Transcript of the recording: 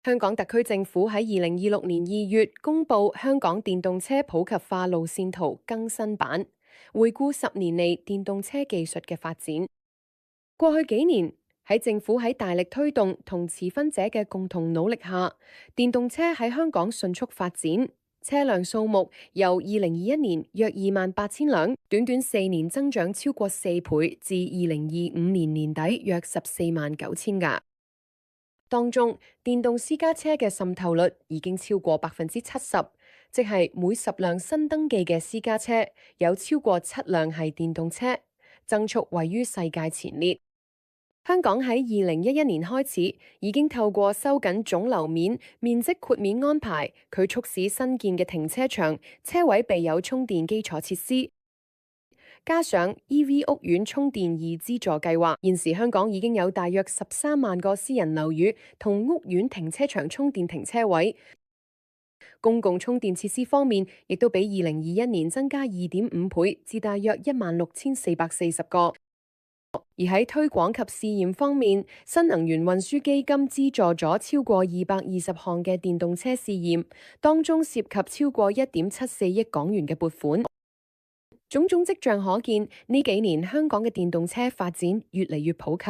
香港特區政府喺2026年2月公布香港電動車普及化路線圖更新版，回顧10年嚟電動車技術嘅發展。過去幾年，政府喺大力推動同持份者嘅共同努力下，電動車喺香港迅速發展，車輛數目由2021年約28,000輛，短短4年增長超過4倍，至2025年年底約149000架。當中，電動私家車嘅滲透率已經超過70%，即係每10輛新登記嘅私家車有超過7輛係電動車，增速位於世界前列。香港喺2011年開始已經透過收緊總樓面面積豁免安排，佢促使新建嘅停車場車位備有充電基礎設施。加上 EV 屋苑充電易資助計劃，現時香港已經有大約13萬個私人樓宇同屋苑停車場充電停車位。公共充電設施方面，亦都比2021年增加2.5倍，至大約16,440個。而喺推廣及試驗方面，新能源運輸基金資助咗超過220項嘅電動車試驗，當中涉及超過1.74億港元嘅撥款。種種跡象可見，呢幾年香港嘅電動車發展越嚟越普及。